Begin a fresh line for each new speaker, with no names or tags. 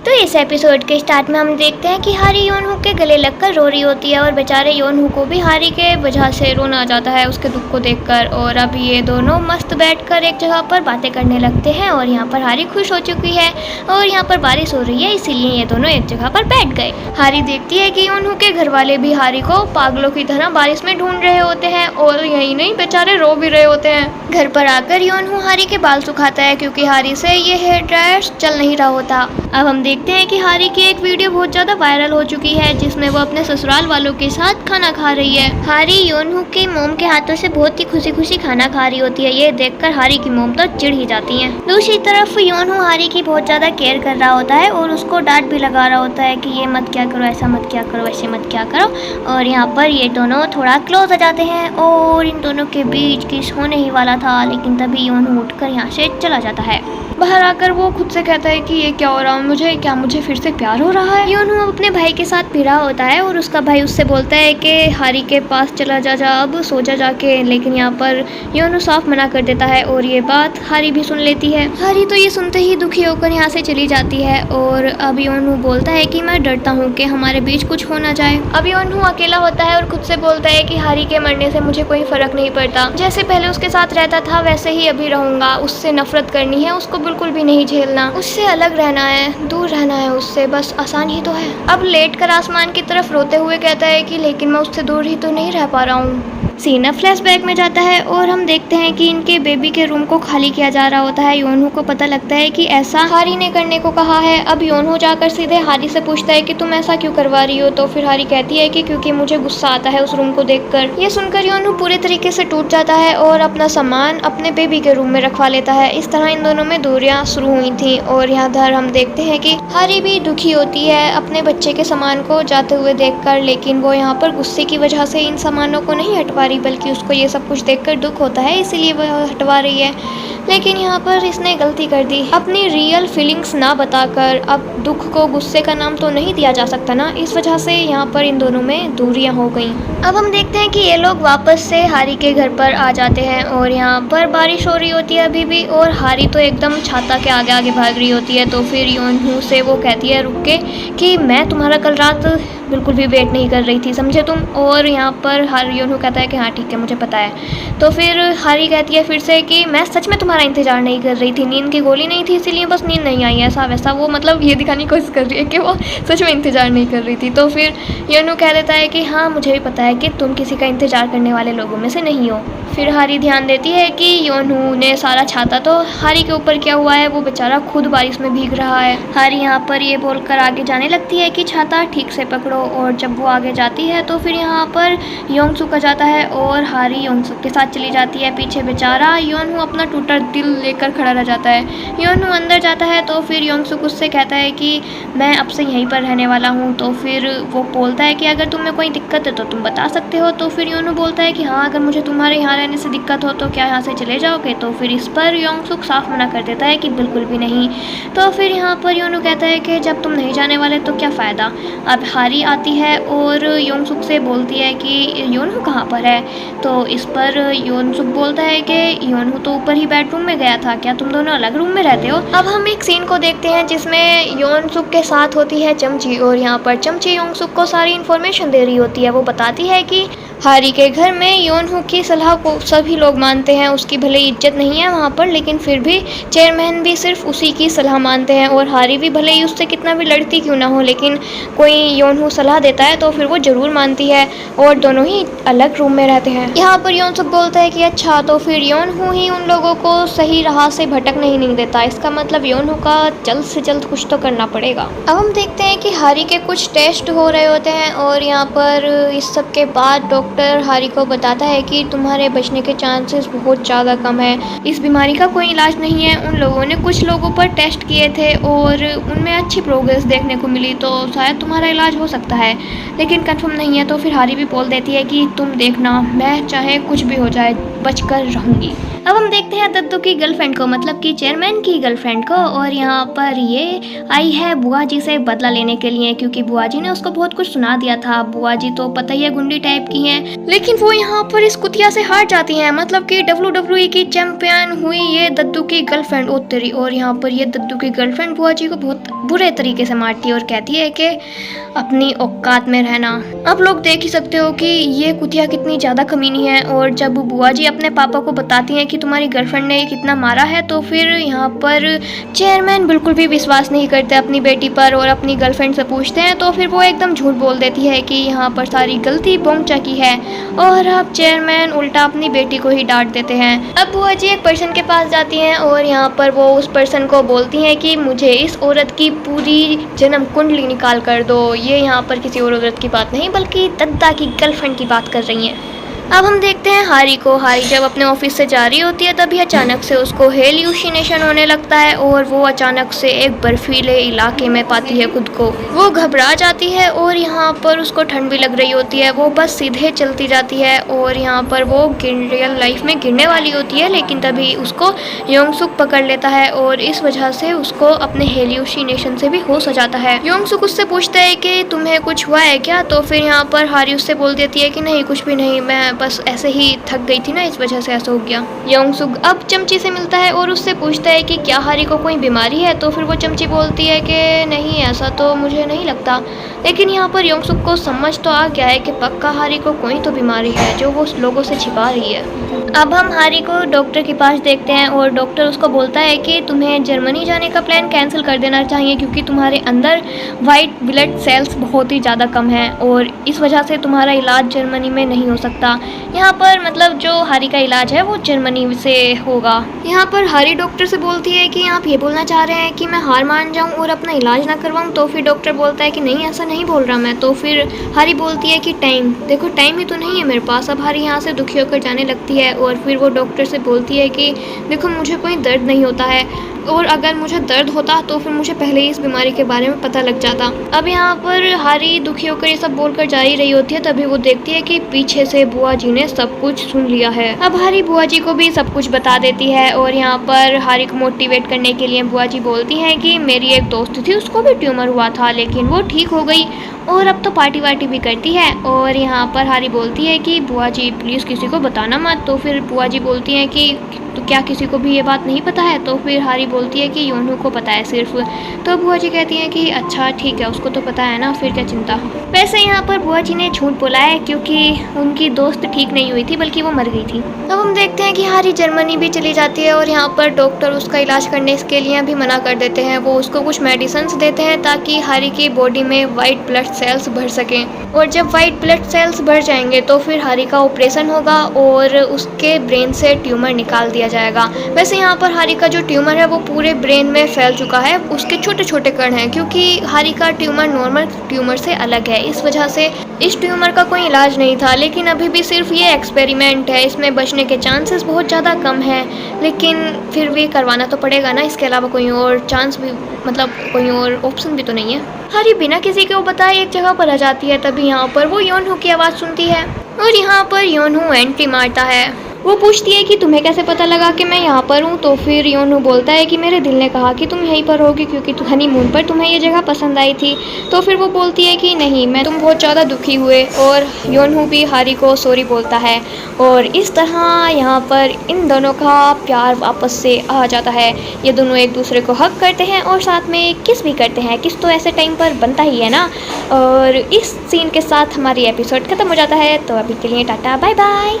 तो इस एपिसोड के स्टार्ट में हम देखते हैं कि हारी योनहू के गले लगकर रो रही होती है और बेचारे योनहू को भी हारी के वजह से रोना आ जाता है उसके दुख को देखकर। और अब ये दोनों मस्त बैठकर एक जगह पर बातें करने लगते हैं और यहाँ पर हारी खुश हो चुकी है और यहाँ पर बारिश हो रही है, इसीलिए ये दोनों एक जगह पर बैठ गए। हारी देखती है कि योनहू के घर वाले भी हारी को पागलों की तरह बारिश में ढूंढ रहे होते हैं और यही नहीं बेचारे रो भी रहे होते हैं। घर पर आकर योनहू हारी के बाल सुखाता है क्योंकि हारी से ये हेयर ड्रायर चल नहीं रहा होता। अब हम देखते हैं कि हारी की एक वीडियो बहुत ज्यादा वायरल हो चुकी है जिसमें वो अपने ससुराल वालों के साथ खाना खा रही है। हारी योनहू के मोम के हाथों से बहुत ही खुशी खुशी खाना खा रही होती है। ये देखकर हारी की मोम तो चिढ़ ही जाती है। दूसरी तरफ योनहू हारी की बहुत ज्यादा केयर कर रहा होता है और उसको डांट भी लगा रहा होता है कि ये मत क्या करो, ऐसा मत क्या करो, वैसे मत क्या करो। और यहाँ पर ये दोनों थोड़ा क्लोज हो जाते हैं और इन दोनों के बीच किस होने ही वाला था, लेकिन तभी योनहू उठकर यहाँ से चला जाता है। बाहर आकर वो खुद से कहता है कि ये क्या हो रहा है, मुझे फिर से प्यार हो रहा है। योनहू अपने भाई के साथ फिरा होता है और उसका भाई उससे बोलता है कि हारी के पास चला जा अब सो जा जाके, लेकिन यहाँ पर योनहू साफ मना कर देता है और ये बात हारी भी सुन लेती है। हारी तो ये सुनते ही दुखी होकर यहाँ से चली जाती है और अब योनहू बोलता है कि मैं डरता हूँ कि हमारे बीच कुछ हो ना जाए। अब योनहू अकेला होता है और खुद से बोलता है कि हारी के मरने से मुझे कोई फर्क नहीं पड़ता, जैसे पहले उसके साथ रहता था वैसे ही अभी रहूंगा। उससे नफरत करनी है, उसको बिल्कुल भी नहीं झेलना, उससे अलग रहना है, दूर रहना है उससे, बस आसान ही तो है। अब लेटकर आसमान की तरफ रोते हुए कहता है कि लेकिन मैं उससे दूर ही तो नहीं रह पा रहा हूँ। सीना फ्लैशबैक में जाता है और हम देखते हैं कि इनके बेबी के रूम को खाली किया जा रहा होता है। योनहू को पता लगता है कि ऐसा हारी ने करने को कहा है। अब योनहू जाकर सीधे हारी से पूछता है कि तुम ऐसा क्यों करवा रही हो, तो फिर हारी कहती है कि क्योंकि मुझे गुस्सा आता है उस रूम को देखकर। ये सुनकर योनहू पूरे तरीके से टूट जाता है और अपना सामान अपने बेबी के रूम में रखवा लेता है। इस तरह इन दोनों में दूरियां शुरू हुई थी और यहाँ धर हम देखते हैं कि हारी भी दुखी होती है अपने बच्चे के सामान को जाते हुए देखकर, लेकिन वो यहाँ पर गुस्से की वजह से इन सामानों को नहीं हटवा बल्कि उसको ये सब कुछ देखकर दुख होता है, इसीलिए वह हटवा रही है। लेकिन यहाँ पर इसने गलती कर दी, अपनी रियल फीलिंग्स ना बताकर। अब दुख को गुस्से का नाम तो नहीं दिया जा सकता ना, इस वजह से यहाँ पर इन दोनों में दूरियां हो गई। अब हम देखते हैं कि ये लोग वापस से हारी के घर पर आ जाते हैं और यहाँ पर बारिश हो रही होती है अभी भी और हारी तो एकदम छाता के आगे आगे भाग रही होती है। तो फिर योनहू से वो कहती है रुक के कि मैं तुम्हारा कल रात बिल्कुल भी वेट नहीं कर रही थी, समझे तुम। और यहाँ पर योनहू कहता है कि हाँ ठीक है मुझे पता है। तो फिर हारी कहती है फिर से कि मैं सच में तुम्हारा इंतजार नहीं कर रही थी, नींद की गोली नहीं थी इसीलिए बस नींद नहीं आई, ऐसा वैसा। वो मतलब ये दिखाने की कोशिश कर रही है कि वो सच में इंतजार नहीं कर रही थी। तो फिर योनहू कह देता है कि हाँ मुझे भी पता है कि तुम किसी का इंतजार करने वाले लोगों में से नहीं हो। फिर हारी ध्यान देती है कि योनहू ने सारा छाता तो हारी के ऊपर क्या हुआ है, वो बेचारा खुद बारिश में भीग रहा है। हारी यहाँ पर ये बोलकर आगे जाने लगती है कि छाता ठीक से पकड़ो, और जब वो आगे जाती है तो फिर यहाँ पर योंगसुक आ जाता है और हारी योंगसुक के साथ चली जाती है पीछे। बेचारा योनहू अपना टूटा दिल लेकर खड़ा रह जाता है। योनहू अंदर जाता है तो फिर योंगसुक उससे कहता है कि मैं अब से यहीं पर रहने वाला हूँ। तो फिर वो बोलता है कि अगर तुम्हें कोई दिक्कत है तो तुम बता सकते हो। तो फिर योनहू बोलता है कि हाँ अगर मुझे तुम्हारे यहाँ रहने से दिक्कत हो तो क्या यहाँ से चले जाओगे। तो फिर इस पर योंगसुक साफ मना कर देता है कि बिल्कुल भी नहीं। तो फिर यहाँ पर योनहू कहता है कि जब तुम नहीं जाने वाले तो क्या फ़ायदा। अब हारी आती है और योंगसुक से बोलती है कि योनहू कहाँ पर है। तो इस पर योंगसुक बोलता है कि योनहू तो ऊपर ही बेडरूम में गया था, क्या तुम दोनों अलग रूम में रहते हो। अब हम एक सीन को देखते हैं जिसमें योंगसुक के साथ होती है चमची और यहाँ पर चमची योंगसुक को सारी इन्फॉर्मेशन दे रही होती है। वो बताती है कि हारी के घर में योनहू की सलाह को सभी लोग मानते हैं, उसकी भले इज्जत नहीं है वहाँ पर, लेकिन फिर भी चेयरमैन भी सिर्फ उसी की सलाह मानते हैं और हारी भी भले ही उससे कितना भी लड़ती क्यों ना हो, लेकिन कोई योनहू सलाह देता है तो फिर वो जरूर मानती है और दोनों ही अलग रूम में रहते हैं। यहाँ पर योंगसुक बोलता है कि अच्छा तो फिर योनहू ही उन लोगों को सही राह से भटकने ही नहीं देता, इसका मतलब योनहू का जल्द से जल्द कुछ तो करना पड़ेगा। अब हम देखते हैं कि हारी के कुछ टेस्ट हो रहे होते हैं और यहाँ पर इस सब के बाद डॉक्टर हारी को बताता है कि तुम्हारे बचने के चांसेस बहुत ज़्यादा कम है, इस बीमारी का कोई इलाज नहीं है। उन लोगों ने कुछ लोगों पर टेस्ट किए थे और उनमें अच्छी प्रोग्रेस देखने को मिली, तो शायद तुम्हारा इलाज हो सकता है, लेकिन कंफर्म नहीं है। तो फिर हारी भी बोल देती है कि तुम देखना मैं चाहे कुछ भी हो जाए बचकर रहूँगी। अब हम देखते हैं दद्दू की गर्लफ्रेंड को, मतलब कि चेयरमैन की गर्लफ्रेंड को। और यहाँ पर ये आई है बुआ जी से बदला लेने के लिए, क्योंकि बुआ जी ने उसको बहुत कुछ सुना दिया था। बुआ जी तो पता ही है गुंडी टाइप की हैं, लेकिन वो यहाँ पर इस कुतिया से हार जाती हैं। मतलब कि WWE की चैंपियन हुई ये दद्दू की गर्लफ्रेंड ओतरी। और यहाँ पर ये दद्दू की गर्लफ्रेंड बुआ जी को बहुत बुरे तरीके से मारती है और कहती है कि अपनी औकात में रहना। आप लोग देख ही सकते हो कि ये कुतिया कितनी ज्यादा कमीनी है। और जब बुआ जी अपने पापा को बताती हैं कि तुम्हारी गर्लफ्रेंड ने कितना मारा है, तो फिर यहाँ पर चेयरमैन बिल्कुल भी विश्वास नहीं करते अपनी बेटी पर और अपनी गर्लफ्रेंड से पूछते हैं, तो फिर वो एकदम झूठ बोल देती है कि यहाँ पर सारी गलती बोंगचा की है। और अब चेयरमैन उल्टा अपनी बेटी को ही डांट देते हैं। अब बुआ जी एक पर्सन के पास जाती हैं और यहाँ पर वो उस पर्सन को बोलती हैं कि मुझे इस औरत की पूरी जन्म कुंडली निकाल कर दो। ये यहाँ पर किसी और औरत की बात नहीं बल्कि दद्दा की गर्लफ्रेंड की बात कर रही हैं। अब हम देखते हैं हारी को। हारी जब अपने ऑफिस से जा रही होती है तभी अचानक से उसको हेल्यूसिनेशन होने लगता है और वो अचानक से एक बर्फीले इलाके में पाती है खुद को। वो घबरा जाती है और यहाँ पर उसको ठंड भी लग रही होती है। वो बस सीधे चलती जाती है और यहाँ पर वो रियल लाइफ में गिरने वाली होती है, लेकिन तभी उसको योंगसुक पकड़ लेता है और इस वजह से उसको अपने हेल्यूसिनेशन से भी होश आ जाता है। योंगसुक उससे पूछता है कि तुम्हें कुछ हुआ है क्या? तो फिर यहाँ पर हारी उससे बोल देती है कि नहीं, कुछ भी नहीं, मैं बस ऐसे ही थक गई थी ना, इस वजह से ऐसा हो गया। योंगसुक अब चमची से मिलता है और उससे पूछता है कि क्या हारी को कोई बीमारी है? तो फिर वो चमची बोलती है कि नहीं, ऐसा तो मुझे नहीं लगता। लेकिन यहाँ पर योंगसुक को समझ तो आ गया है कि पक्का हारी को कोई तो बीमारी है जो वो लोगों से छिपा रही है। अब हम हारी को डॉक्टर के पास देखते हैं और डॉक्टर उसको बोलता है कि तुम्हें जर्मनी जाने का प्लान कैंसिल कर देना चाहिए, क्योंकि तुम्हारे अंदर वाइट ब्लड सेल्स बहुत ही ज़्यादा कम हैं और इस वजह से तुम्हारा इलाज जर्मनी में नहीं हो सकता। यहाँ पर मतलब जो हारी का इलाज है वो जर्मनी से होगा। यहाँ पर हारी डॉक्टर से बोलती है कि आप ये बोलना चाह रहे हैं कि मैं हार मान जाऊँ और अपना इलाज ना करवाऊँ? तो फिर डॉक्टर बोलता है कि नहीं, ऐसा नहीं बोल रहा मैं। तो फिर हारी बोलती है कि टाइम देखो, टाइम ही तो नहीं है मेरे पास। अब हारी यहाँ से दुखी होकर जाने लगती है और फिर वो डॉक्टर से बोलती है कि देखो, मुझे कोई दर्द नहीं होता है और अगर मुझे दर्द होता तो फिर मुझे पहले ही इस बीमारी के बारे में पता लग जाता। अब यहाँ पर हारी दुखी होकर ये सब बोलकर जा ही रही होती है, तभी वो देखती है कि पीछे से बुआ जी ने सब कुछ सुन लिया है। अब हारी बुआ जी को भी सब कुछ बता देती है और यहाँ पर हारी को मोटिवेट करने के लिए बुआ जी बोलती हैं कि मेरी एक दोस्त थी, उसको भी ट्यूमर हुआ था लेकिन वो ठीक हो गई और अब तो पार्टी वार्टी भी करती है। और यहाँ पर हारी बोलती है कि बुआ जी प्लीज़ किसी को बताना मत। तो फिर बुआ जी बोलती हैं कि तो क्या किसी को भी ये बात नहीं पता है? तो फिर हारी बोलती है कि योनू को पता है सिर्फ। तो बुआ जी कहती हैं कि अच्छा ठीक है, उसको तो पता है ना, फिर क्या चिंता। वैसे यहाँ पर बुआ जी ने झूठ बोला है क्योंकि उनकी दोस्त ठीक नहीं हुई थी बल्कि वो मर गई थी। अब हम देखते हैं कि हारी जर्मनी भी चली जाती है और यहाँ पर डॉक्टर उसका इलाज करने के लिए भी मना कर देते हैं। वो उसको कुछ मेडिसिन देते हैं ताकि हारी की बॉडी में वाइट ब्लड सेल्स भर सकें, और जब वाइट ब्लड सेल्स भर जाएंगे तो फिर हारी का ऑपरेशन होगा और उसके ब्रेन से ट्यूमर निकाल दिया जाएगा। वैसे यहाँ पर हारी का जो ट्यूमर है वो पूरे ब्रेन में फैल चुका है, उसके छोटे छोटे कण हैं, क्योंकि हारी का ट्यूमर नॉर्मल ट्यूमर से अलग है। इस वजह से इस ट्यूमर का कोई इलाज नहीं था, लेकिन अभी भी सिर्फ ये एक्सपेरिमेंट है, इसमें बचने के चांसेस बहुत ज़्यादा कम है, लेकिन फिर भी करवाना तो पड़ेगा ना, इसके अलावा कोई और चांस भी, मतलब कोई और ऑप्शन भी तो नहीं है। हारी बिना किसी को बताए एक जगह पर आ जाती है, तभी यहाँ पर वो योनहू की आवाज़ सुनती है और यहाँ पर योनहू एंट्री मारता है। वो पूछती है कि तुम्हें कैसे पता लगा कि मैं यहाँ पर हूँ? तो फिर योनहू बोलता है कि मेरे दिल ने कहा कि तुम यहीं पर होगी क्योंकि हनीमून पर तुम्हें ये जगह पसंद आई थी। तो फिर वो बोलती है कि नहीं, मैं तुम बहुत ज़्यादा दुखी हुए, और योनहू भी हारी को सॉरी बोलता है और इस तरह यहाँ पर इन दोनों का प्यार वापस से आ जाता है। ये दोनों एक दूसरे को हग करते हैं और साथ में किस भी करते हैं। किस तो ऐसे टाइम पर बनता ही है ना। और इस सीन के साथ हमारी एपिसोड खत्म हो जाता है। तो अभी के लिए टाटा बाय बाय।